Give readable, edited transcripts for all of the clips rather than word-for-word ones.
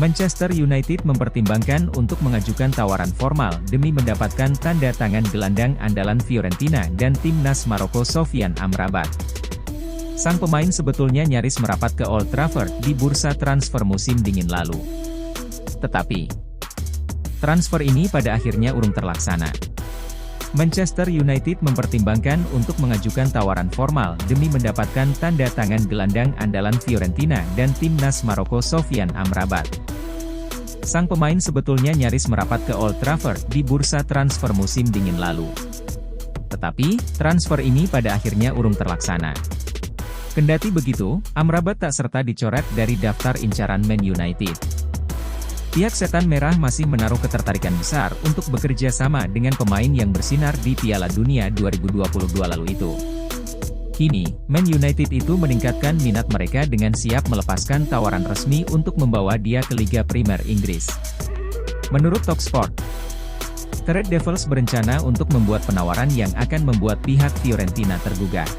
Manchester United mempertimbangkan untuk mengajukan tawaran formal demi mendapatkan tanda tangan gelandang andalan Fiorentina dan timnas Maroko Sofyan Amrabat. Sang pemain sebetulnya nyaris merapat ke Old Trafford di bursa transfer musim dingin lalu. Tetapi, transfer ini pada akhirnya urung terlaksana. Manchester United mempertimbangkan untuk mengajukan tawaran formal demi mendapatkan tanda tangan gelandang andalan Fiorentina dan timnas Maroko Sofyan Amrabat. Sang pemain sebetulnya nyaris merapat ke Old Trafford di bursa transfer musim dingin lalu. Tetapi, transfer ini pada akhirnya urung terlaksana. Kendati begitu, Amrabat tak serta dicoret dari daftar incaran Man United. Pihak Setan Merah masih menaruh ketertarikan besar untuk bekerja sama dengan pemain yang bersinar di Piala Dunia 2022 lalu itu. Kini, Man United itu meningkatkan minat mereka dengan siap melepaskan tawaran resmi untuk membawa dia ke Liga Primer Inggris. Menurut Talksport, The Red Devils berencana untuk membuat penawaran yang akan membuat pihak Fiorentina tergugah.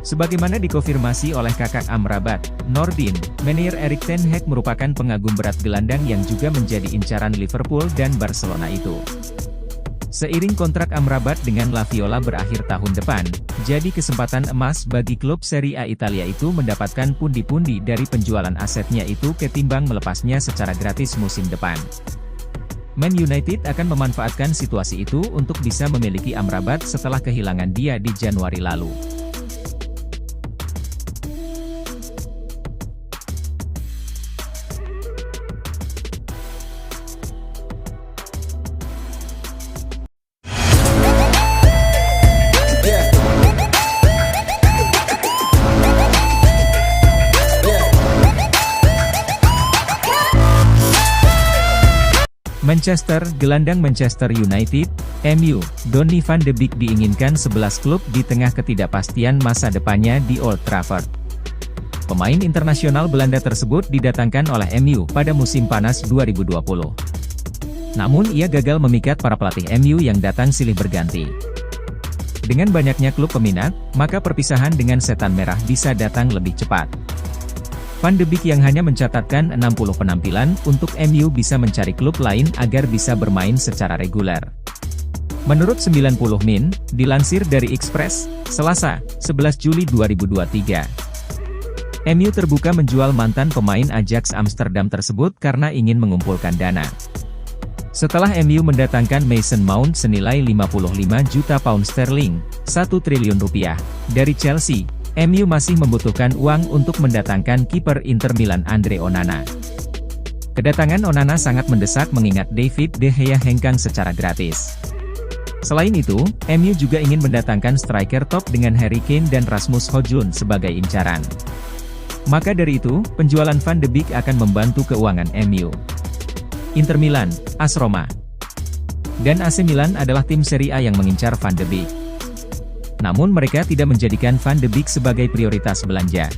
Sebagaimana dikonfirmasi oleh kakak Amrabat, Nordin, manajer Erik ten Hag merupakan pengagum berat gelandang yang juga menjadi incaran Liverpool dan Barcelona itu. Seiring kontrak Amrabat dengan La Viola berakhir tahun depan, jadi kesempatan emas bagi klub Serie A Italia itu mendapatkan pundi-pundi dari penjualan asetnya itu ketimbang melepasnya secara gratis musim depan. Man United akan memanfaatkan situasi itu untuk bisa memiliki Amrabat setelah kehilangan dia di Januari lalu. Gelandang Manchester United, MU, Donny van de Beek diinginkan 11 klub di tengah ketidakpastian masa depannya di Old Trafford. Pemain internasional Belanda tersebut didatangkan oleh MU pada musim panas 2020. Namun ia gagal memikat para pelatih MU yang datang silih berganti. Dengan banyaknya klub peminat, maka perpisahan dengan Setan Merah bisa datang lebih cepat. Van de Beek yang hanya mencatatkan 60 penampilan untuk MU bisa mencari klub lain agar bisa bermain secara reguler. Menurut 90 Min, dilansir dari Express, Selasa, 11 Juli 2023. MU terbuka menjual mantan pemain Ajax Amsterdam tersebut karena ingin mengumpulkan dana. Setelah MU mendatangkan Mason Mount senilai 55 juta pound sterling, 1 triliun rupiah, dari Chelsea, MU masih membutuhkan uang untuk mendatangkan kiper Inter Milan Andre Onana. Kedatangan Onana sangat mendesak mengingat David De Gea hengkang secara gratis. Selain itu, MU juga ingin mendatangkan striker top dengan Harry Kane dan Rasmus Højlund sebagai incaran. Maka dari itu, penjualan Van de Beek akan membantu keuangan MU. Inter Milan, AS Roma, dan AC Milan adalah tim Serie A yang mengincar Van de Beek. Namun mereka tidak menjadikan Van de Beek sebagai prioritas belanja.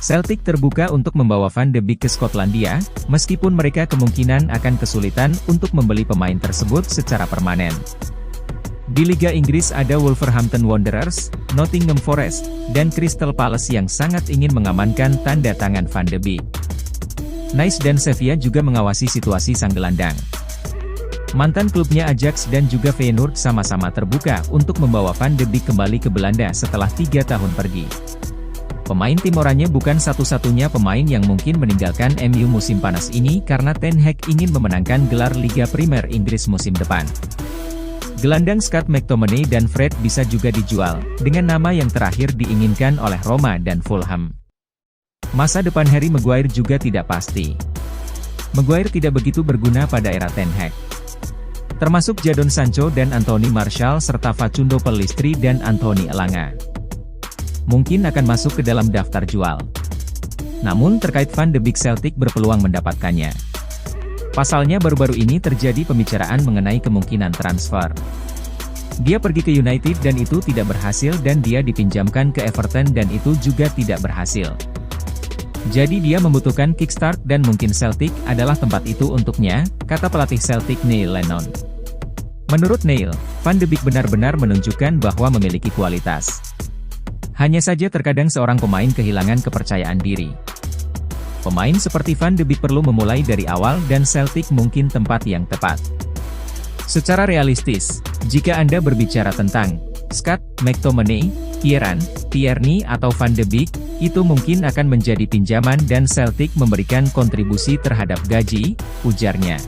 Celtic terbuka untuk membawa Van de Beek ke Skotlandia, meskipun mereka kemungkinan akan kesulitan untuk membeli pemain tersebut secara permanen. Di Liga Inggris ada Wolverhampton Wanderers, Nottingham Forest, dan Crystal Palace yang sangat ingin mengamankan tanda tangan Van de Beek. Nice dan Sevilla juga mengawasi situasi sang gelandang. Mantan klubnya Ajax dan juga Feyenoord sama-sama terbuka untuk membawa Van de Beek kembali ke Belanda setelah 3 tahun pergi. Pemain tim oranye bukan satu-satunya pemain yang mungkin meninggalkan MU musim panas ini karena Ten Hag ingin memenangkan gelar Liga Primer Inggris musim depan. Gelandang Scott McTominay dan Fred bisa juga dijual, dengan nama yang terakhir diinginkan oleh Roma dan Fulham. Masa depan Harry Maguire juga tidak pasti. Maguire tidak begitu berguna pada era Ten Hag. Termasuk Jadon Sancho dan Anthony Martial serta Facundo Pellistri dan Anthony Elanga. Mungkin akan masuk ke dalam daftar jual. Namun terkait Van de Beek, Celtic berpeluang mendapatkannya. Pasalnya baru-baru ini terjadi pembicaraan mengenai kemungkinan transfer. Dia pergi ke United dan itu tidak berhasil dan dia dipinjamkan ke Everton dan itu juga tidak berhasil. Jadi dia membutuhkan kickstart dan mungkin Celtic adalah tempat itu untuknya, kata pelatih Celtic Neil Lennon. Menurut Neil, Van de Beek benar-benar menunjukkan bahwa memiliki kualitas. Hanya saja terkadang seorang pemain kehilangan kepercayaan diri. Pemain seperti Van de Beek perlu memulai dari awal dan Celtic mungkin tempat yang tepat. Secara realistis, jika Anda berbicara tentang Scott McTominay, Kieran Tierney atau Van de Beek, itu mungkin akan menjadi pinjaman dan Celtic memberikan kontribusi terhadap gaji, ujarnya.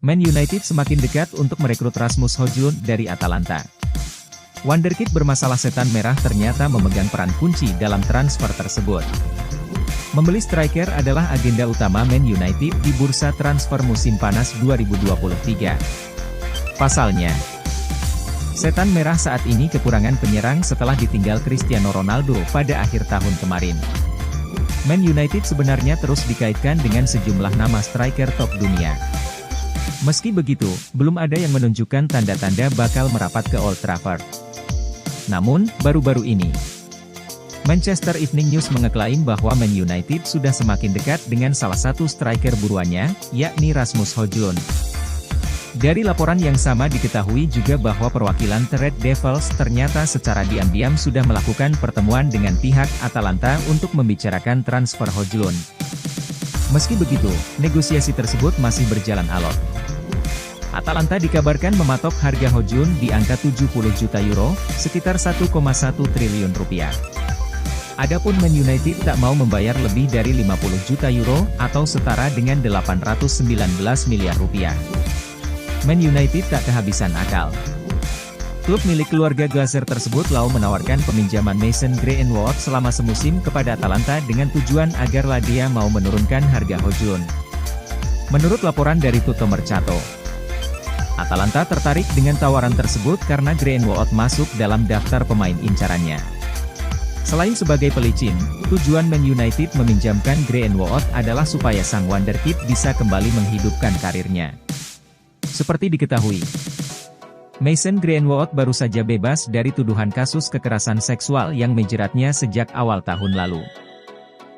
Man United semakin dekat untuk merekrut Rasmus Højlund dari Atalanta. Wonderkid bermasalah setan merah ternyata memegang peran kunci dalam transfer tersebut. Membeli striker adalah agenda utama Man United di bursa transfer musim panas 2023. Pasalnya, setan merah saat ini kekurangan penyerang setelah ditinggal Cristiano Ronaldo pada akhir tahun kemarin. Man United sebenarnya terus dikaitkan dengan sejumlah nama striker top dunia. Meski begitu, belum ada yang menunjukkan tanda-tanda bakal merapat ke Old Trafford. Namun, baru-baru ini, Manchester Evening News mengeklaim bahwa Man United sudah semakin dekat dengan salah satu striker buruannya, yakni Rasmus Højlund. Dari laporan yang sama diketahui juga bahwa perwakilan The Red Devils ternyata secara diam-diam sudah melakukan pertemuan dengan pihak Atalanta untuk membicarakan transfer Højlund. Meski begitu, negosiasi tersebut masih berjalan alot. Atalanta dikabarkan mematok harga Højlund di angka 70 juta euro, sekitar 1,1 triliun rupiah. Adapun Man United tak mau membayar lebih dari 50 juta euro, atau setara dengan 819 miliar rupiah. Man United tak kehabisan akal. Klub milik keluarga Glazer tersebut lalu menawarkan peminjaman Mason Greenwood selama semusim kepada Atalanta dengan tujuan agar dia mau menurunkan harga Højlund. Menurut laporan dari Tutto Mercato, Atalanta tertarik dengan tawaran tersebut karena Greenwood masuk dalam daftar pemain incarannya. Selain sebagai pelicin, tujuan Man United meminjamkan Greenwood adalah supaya sang wonderkid bisa kembali menghidupkan karirnya. Seperti diketahui, Mason Greenwood baru saja bebas dari tuduhan kasus kekerasan seksual yang menjeratnya sejak awal tahun lalu.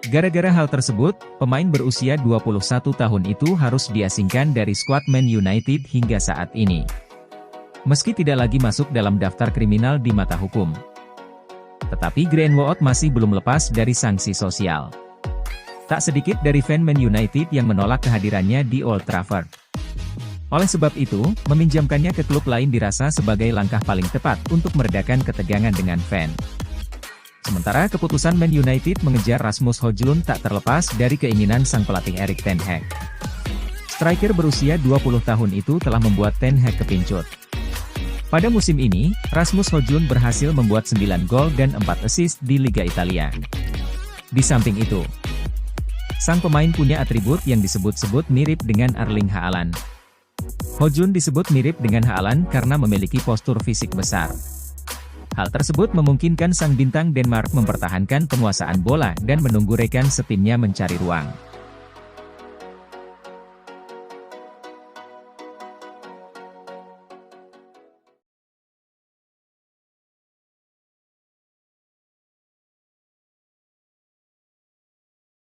Gara-gara hal tersebut, pemain berusia 21 tahun itu harus diasingkan dari skuad Man United hingga saat ini. Meski tidak lagi masuk dalam daftar kriminal di mata hukum, tetapi Greenwood masih belum lepas dari sanksi sosial. Tak sedikit dari fan Man United yang menolak kehadirannya di Old Trafford. Oleh sebab itu, meminjamkannya ke klub lain dirasa sebagai langkah paling tepat untuk meredakan ketegangan dengan fan. Sementara keputusan Man United mengejar Rasmus Højlund tak terlepas dari keinginan sang pelatih Erik ten Hag. Striker berusia 20 tahun itu telah membuat ten Hag kepincut. Pada musim ini, Rasmus Højlund berhasil membuat 9 gol dan 4 assist di Liga Italia. Di samping itu, sang pemain punya atribut yang disebut-sebut mirip dengan Erling Haaland. Højlund disebut mirip dengan Haaland karena memiliki postur fisik besar. Hal tersebut memungkinkan sang bintang Denmark mempertahankan penguasaan bola dan menunggu rekan setimnya mencari ruang.